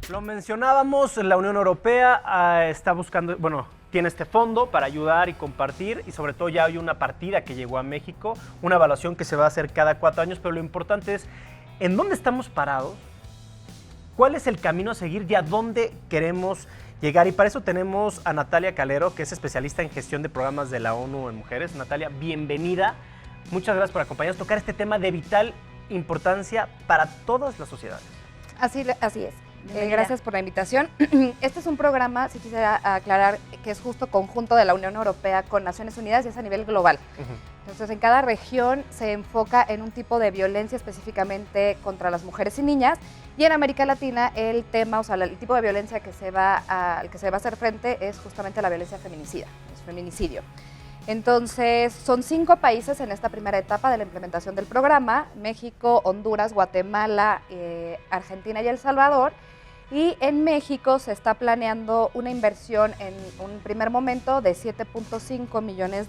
Lo mencionábamos, la Unión Europea está buscando, tiene este fondo para ayudar y compartir, y sobre todo ya hay una partida que llegó a México, una evaluación que se va a hacer cada 4 años, pero lo importante es en dónde estamos parados, cuál es el camino a seguir y a dónde queremos llegar. Y para eso tenemos a Natalia Calero, que es especialista en gestión de programas de la ONU en mujeres. Natalia, bienvenida. Muchas gracias por acompañarnos a tocar este tema de vital importancia para todas las sociedades. Así es. Gracias por la invitación. Este es un programa, si quisiera aclarar, que es justo conjunto de la Unión Europea con Naciones Unidas y es a nivel global. Entonces, en cada región se enfoca en un tipo de violencia específicamente contra las mujeres y niñas, y en América Latina el tema, el tipo de violencia al que se va a hacer frente es justamente la violencia feminicida, es feminicidio. Entonces, son 5 países en esta primera etapa de la implementación del programa: México, Honduras, Guatemala, Argentina y El Salvador. Y en México se está planeando una inversión en un primer momento de $7.5 millones,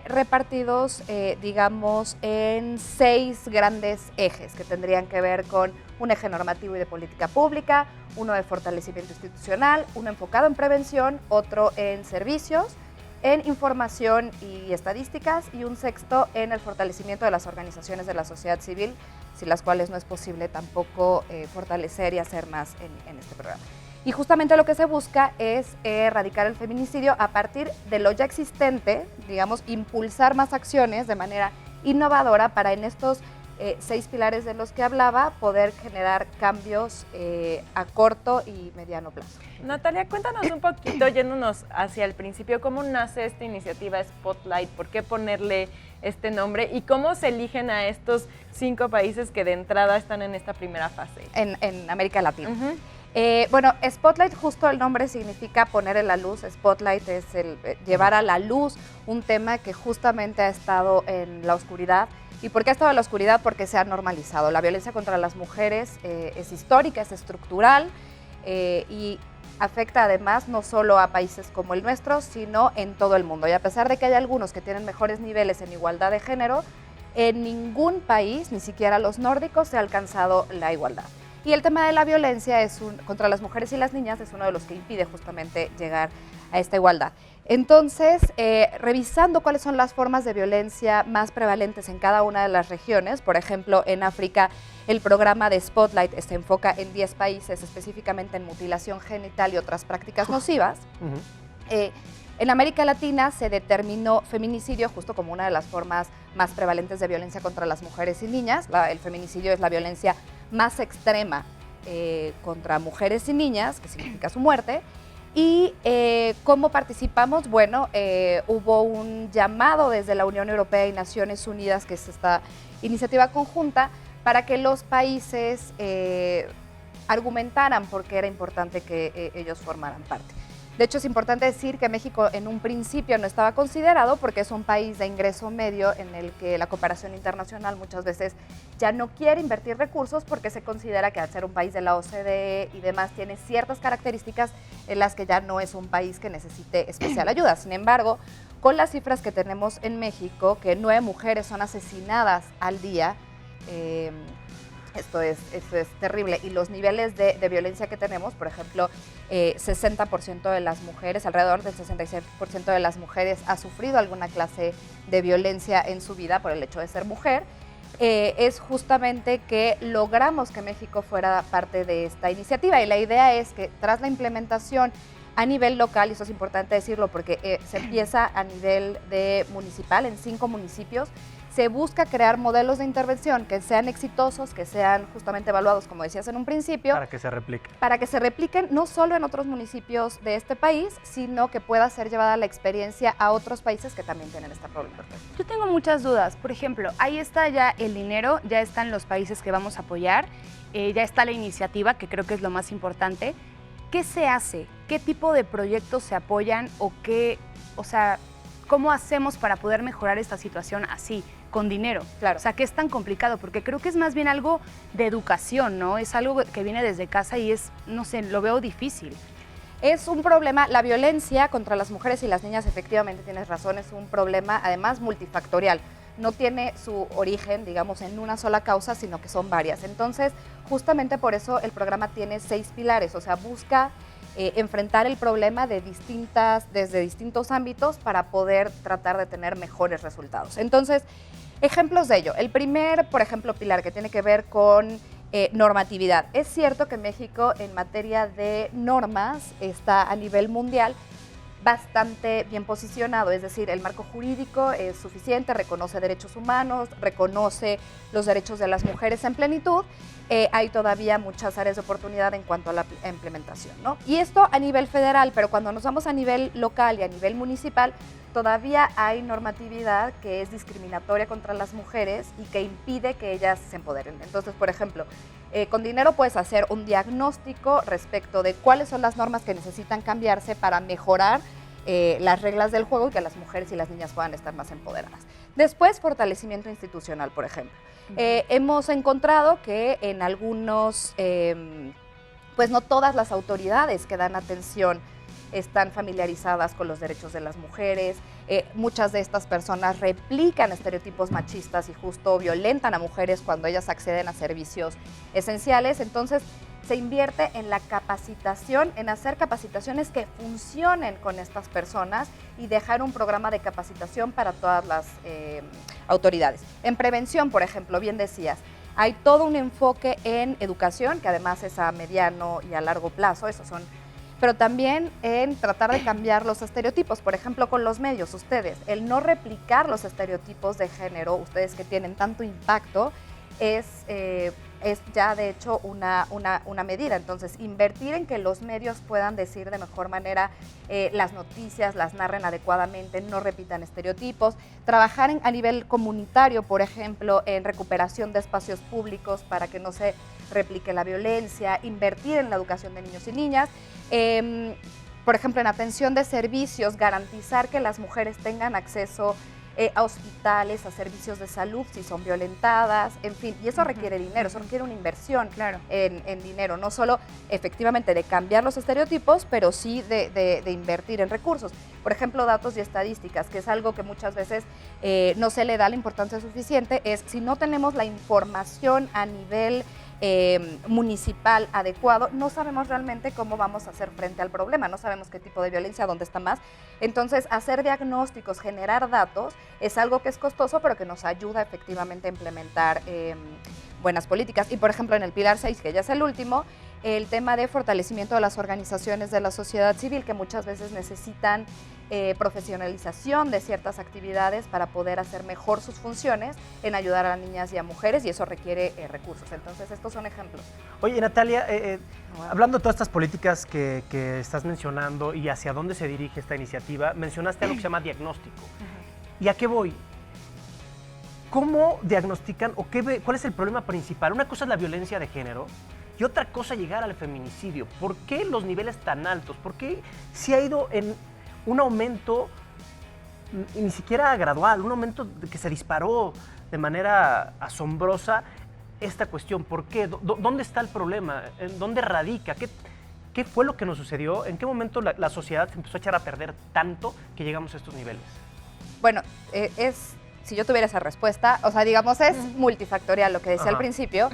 repartidos, digamos, en 6 grandes ejes que tendrían que ver con un eje normativo y de política pública, uno de fortalecimiento institucional, uno enfocado en prevención, otro en servicios, en información y estadísticas, y un sexto en el fortalecimiento de las organizaciones de la sociedad civil, sin las cuales no es posible tampoco fortalecer y hacer más en este programa. Y justamente lo que se busca es erradicar el feminicidio a partir de lo ya existente, digamos, impulsar más acciones de manera innovadora para en estos 6 pilares de los que hablaba poder generar cambios a corto y mediano plazo. Natalia, cuéntanos un poquito, yéndonos hacia el principio, ¿cómo nace esta iniciativa Spotlight? ¿Por qué ponerle este nombre? ¿Y cómo se eligen a estos 5 países que de entrada están en esta primera fase? En América Latina. Spotlight, justo el nombre significa poner en la luz. Spotlight es llevar a la luz un tema que justamente ha estado en la oscuridad. ¿Y por qué ha estado en la oscuridad? Porque se ha normalizado. La violencia contra las mujeres es histórica, es estructural y afecta además no solo a países como el nuestro, sino en todo el mundo. Y a pesar de que hay algunos que tienen mejores niveles en igualdad de género, en ningún país, ni siquiera los nórdicos, se ha alcanzado la igualdad. Y el tema de la violencia contra las mujeres y las niñas es uno de los que impide justamente llegar a esta igualdad. Entonces, revisando cuáles son las formas de violencia más prevalentes en cada una de las regiones, por ejemplo, en África, el programa de Spotlight se enfoca en 10 países, específicamente en mutilación genital y otras prácticas nocivas. En América Latina se determinó feminicidio justo como una de las formas más prevalentes de violencia contra las mujeres y niñas. El feminicidio es la violencia más extrema contra mujeres y niñas, que significa su muerte. ¿Y cómo participamos? Bueno, hubo un llamado desde la Unión Europea y Naciones Unidas, que es esta iniciativa conjunta, para que los países argumentaran por qué era importante que ellos formaran parte. De hecho, es importante decir que México en un principio no estaba considerado porque es un país de ingreso medio en el que la cooperación internacional muchas veces ya no quiere invertir recursos porque se considera que al ser un país de la OCDE y demás tiene ciertas características en las que ya no es un país que necesite especial ayuda. Sin embargo, con las cifras que tenemos en México, que 9 mujeres son asesinadas al día, esto es terrible. Y los niveles de violencia que tenemos, por ejemplo, 60% de las mujeres, alrededor del 66% de las mujeres ha sufrido alguna clase de violencia en su vida por el hecho de ser mujer, es justamente que logramos que México fuera parte de esta iniciativa. Y la idea es que tras la implementación a nivel local, y eso es importante decirlo porque se empieza a nivel de municipal, en 5 municipios, se busca crear modelos de intervención que sean exitosos, que sean justamente evaluados, como decías en un principio. Para que se repliquen. Para que se repliquen no solo en otros municipios de este país, sino que pueda ser llevada la experiencia a otros países que también tienen esta problemática. Yo tengo muchas dudas. Por ejemplo, ahí está ya el dinero, ya están los países que vamos a apoyar, ya está la iniciativa, que creo que es lo más importante. ¿Qué se hace? ¿Qué tipo de proyectos se apoyan? ¿Cómo hacemos para poder mejorar esta situación así, con dinero? Claro. O sea, ¿qué es tan complicado? Porque creo que es más bien algo de educación, ¿no? Es algo que viene desde casa y lo veo difícil. Es un problema, la violencia contra las mujeres y las niñas, efectivamente tienes razón, es un problema además multifactorial. no tiene su origen, digamos, en una sola causa, sino que son varias. Entonces, justamente por eso el programa tiene 6 pilares, o sea, busca enfrentar el problema desde distintos ámbitos para poder tratar de tener mejores resultados. Entonces, ejemplos de ello. El primer, por ejemplo, pilar que tiene que ver con normatividad. Es cierto que México en materia de normas está a nivel mundial bastante bien posicionado, es decir, el marco jurídico es suficiente, reconoce derechos humanos, reconoce los derechos de las mujeres en plenitud, hay todavía muchas áreas de oportunidad en cuanto a la implementación, ¿no? Y esto a nivel federal, pero cuando nos vamos a nivel local y a nivel municipal, todavía hay normatividad que es discriminatoria contra las mujeres y que impide que ellas se empoderen. Entonces, por ejemplo, con dinero puedes hacer un diagnóstico respecto de cuáles son las normas que necesitan cambiarse para mejorar las reglas del juego y que las mujeres y las niñas puedan estar más empoderadas. Después, fortalecimiento institucional, por ejemplo. Hemos encontrado que en algunos, pues no todas las autoridades que dan atención están familiarizadas con los derechos de las mujeres. Muchas de estas personas replican estereotipos machistas y justo violentan a mujeres cuando ellas acceden a servicios esenciales. Entonces, se invierte en la capacitación, en hacer capacitaciones que funcionen con estas personas y dejar un programa de capacitación para todas las autoridades. En prevención, por ejemplo, bien decías, hay todo un enfoque en educación, que además es a mediano y a largo plazo, pero también en tratar de cambiar los estereotipos, por ejemplo, con los medios, ustedes, el no replicar los estereotipos de género, ustedes que tienen tanto impacto, es ya de hecho una medida. Entonces, invertir en que los medios puedan decir de mejor manera las noticias, las narren adecuadamente, no repitan estereotipos, trabajar a nivel comunitario, por ejemplo, en recuperación de espacios públicos para que no se replique la violencia, invertir en la educación de niños y niñas, por ejemplo, en atención de servicios, garantizar que las mujeres tengan acceso a hospitales, a servicios de salud si son violentadas, en fin, y eso requiere dinero, eso requiere una inversión en dinero, no solo efectivamente de cambiar los estereotipos, pero sí de invertir en recursos. Por ejemplo, datos y estadísticas, que es algo que muchas veces no se le da la importancia suficiente, es si no tenemos la información a nivel municipal adecuado, no sabemos realmente cómo vamos a hacer frente al problema, no sabemos qué tipo de violencia, dónde está más. Entonces, hacer diagnósticos, generar datos, es algo que es costoso, pero que nos ayuda efectivamente a implementar buenas políticas. Y, por ejemplo, en el Pilar 6, que ya es el último, el tema de fortalecimiento de las organizaciones de la sociedad civil, que muchas veces necesitan profesionalización de ciertas actividades para poder hacer mejor sus funciones en ayudar a niñas y a mujeres, y eso requiere recursos. Entonces, estos son ejemplos. Oye, Natalia, hablando de todas estas políticas que estás mencionando y hacia dónde se dirige esta iniciativa, mencionaste algo que se llama diagnóstico. ¿Y a qué voy? ¿Cómo diagnostican o cuál es el problema principal? Una cosa es la violencia de género y otra cosa llegar al feminicidio. ¿Por qué los niveles tan altos? ¿Por qué si ha ido en un aumento ni siquiera gradual, un aumento que se disparó de manera asombrosa esta cuestión? ¿Por qué? ¿Dónde está el problema? ¿En dónde radica? ¿Qué fue lo que nos sucedió? ¿En qué momento la sociedad se empezó a echar a perder tanto que llegamos a estos niveles? Bueno, si yo tuviera esa respuesta, o sea, digamos, es multifactorial lo que decía al principio,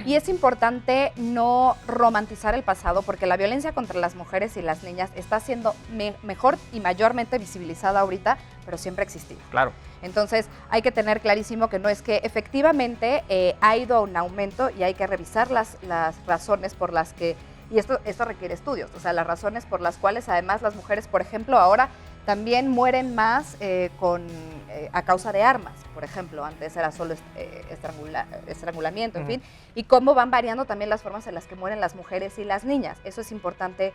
y es importante no romantizar el pasado, porque la violencia contra las mujeres y las niñas está siendo mejor y mayormente visibilizada ahorita, pero siempre ha existido. Claro. Entonces, hay que tener clarísimo que no es que efectivamente ha ido a un aumento y hay que revisar las razones por las que, y esto requiere estudios, o sea, las razones por las cuales además las mujeres, por ejemplo, ahora también mueren más a causa de armas, por ejemplo. Antes era solo estrangulamiento, en fin, y cómo van variando también las formas en las que mueren las mujeres y las niñas. Eso es importante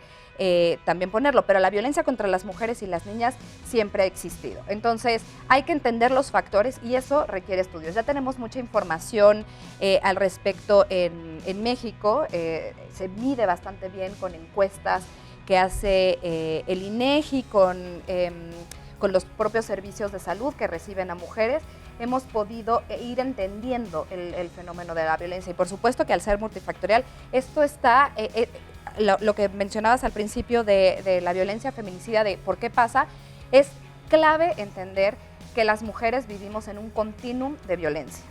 también ponerlo, pero la violencia contra las mujeres y las niñas siempre ha existido. Entonces, hay que entender los factores y eso requiere estudios. Ya tenemos mucha información al respecto en México, se mide bastante bien con encuestas que hace el INEGI con los propios servicios de salud que reciben a mujeres. Hemos podido ir entendiendo el fenómeno de la violencia y por supuesto que al ser multifactorial, esto está, lo que mencionabas al principio de la violencia feminicida, de por qué pasa, es clave entender que las mujeres vivimos en un continuum de violencia.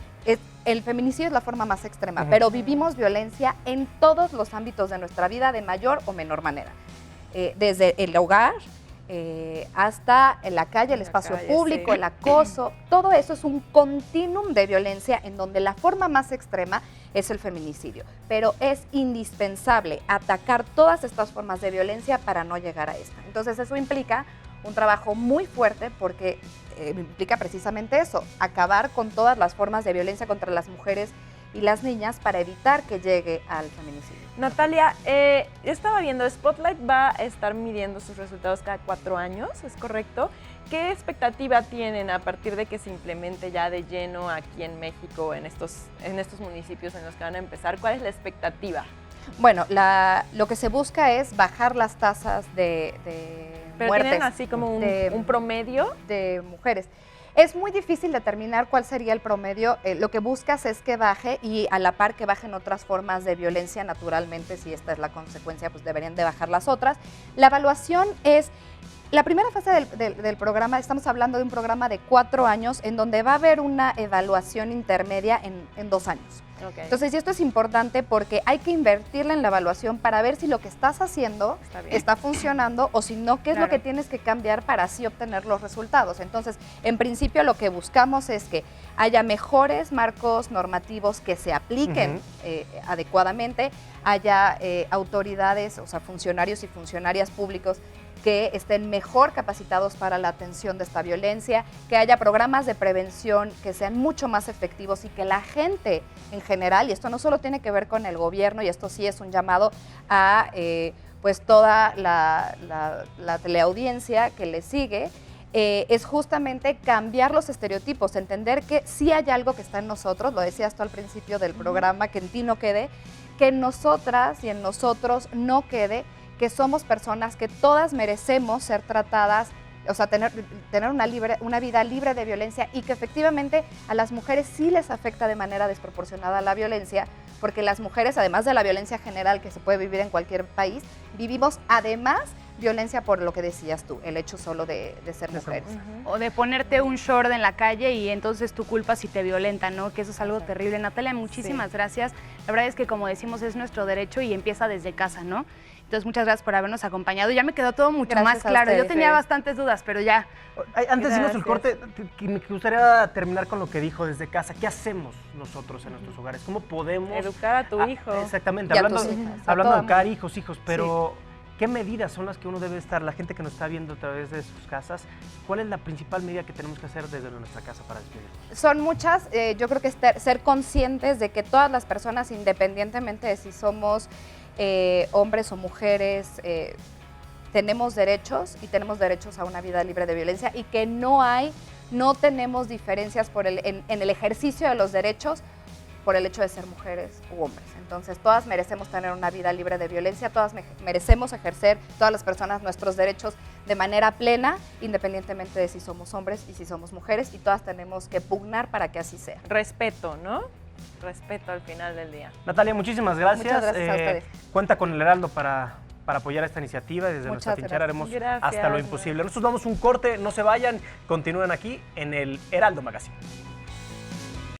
El feminicidio es la forma más extrema, Ujú. pero vivimos violencia en todos los ámbitos de nuestra vida de mayor o menor manera. Desde el hogar hasta en la calle, el espacio público, sí. el acoso, todo eso es un continuum de violencia en donde la forma más extrema es el feminicidio. Pero es indispensable atacar todas estas formas de violencia para no llegar a esta. Entonces eso implica un trabajo muy fuerte porque implica precisamente eso, acabar con todas las formas de violencia contra las mujeres y las niñas para evitar que llegue al feminicidio. Natalia, yo estaba viendo, Spotlight va a estar midiendo sus resultados cada 4 años, ¿es correcto? ¿Qué expectativa tienen a partir de que se implemente ya de lleno aquí en México, en estos municipios en los que van a empezar? ¿Cuál es la expectativa? Bueno, lo que se busca es bajar las tasas de Pero muertes tienen así como un promedio. de mujeres. Es muy difícil determinar cuál sería el promedio. Lo que buscas es que baje y a la par que bajen otras formas de violencia, naturalmente, si esta es la consecuencia, pues deberían de bajar las otras. La evaluación es... La primera fase del programa, estamos hablando de un programa de 4 años en donde va a haber una evaluación intermedia en 2 años. Okay. Entonces, y esto es importante porque hay que invertirle en la evaluación para ver si lo que estás haciendo está funcionando o si no, qué es lo que tienes que cambiar para así obtener los resultados. Entonces, en principio lo que buscamos es que haya mejores marcos normativos que se apliquen adecuadamente, haya autoridades, o sea, funcionarios y funcionarias públicos que estén mejor capacitados para la atención de esta violencia, que haya programas de prevención que sean mucho más efectivos y que la gente en general, y esto no solo tiene que ver con el gobierno, y esto sí es un llamado a pues toda la teleaudiencia que le sigue, es justamente cambiar los estereotipos, entender que sí hay algo que está en nosotros, lo decías tú al principio del programa, que en ti no quede, que en nosotras y en nosotros no quede, que somos personas que todas merecemos ser tratadas, o sea, tener una vida libre de violencia y que efectivamente a las mujeres sí les afecta de manera desproporcionada la violencia, porque las mujeres, además de la violencia general que se puede vivir en cualquier país, vivimos además violencia por lo que decías tú, el hecho solo de ser mujeres. O de ponerte un short en la calle y entonces tu culpa si te violentan, ¿no? Que eso es algo terrible. Natalia, muchísimas gracias. La verdad es que, como decimos, es nuestro derecho y empieza desde casa, ¿no? Entonces, muchas gracias por habernos acompañado. Ya me quedó todo mucho más claro. Yo tenía bastantes dudas, pero ya. Antes de irnos al corte, me gustaría terminar con lo que dijo desde casa. ¿Qué hacemos nosotros en nuestros hogares? ¿Cómo podemos educar a tu hijo? Exactamente, Y a hablando tus hijas, de a educar hijos, pero ¿qué medidas son las que uno debe estar, la gente que nos está viendo a través de sus casas, cuál es la principal medida que tenemos que hacer desde nuestra casa para despedirnos? Son muchas, yo creo que ser conscientes de que todas las personas, independientemente de si somos hombres o mujeres, tenemos derechos y tenemos derechos a una vida libre de violencia y que no tenemos diferencias en el ejercicio de los derechos por el hecho de ser mujeres u hombres. Entonces, todas merecemos tener una vida libre de violencia, todas merecemos ejercer, todas las personas, nuestros derechos de manera plena, independientemente de si somos hombres y si somos mujeres, y todas tenemos que pugnar para que así sea. Respeto, ¿no? Respeto al final del día. Natalia, muchísimas gracias. Muchas gracias a ustedes. Cuenta con el Heraldo para apoyar esta iniciativa y desde nuestra trinchera haremos hasta lo imposible. Nosotros damos un corte, no se vayan, continúen aquí en el Heraldo Magazine.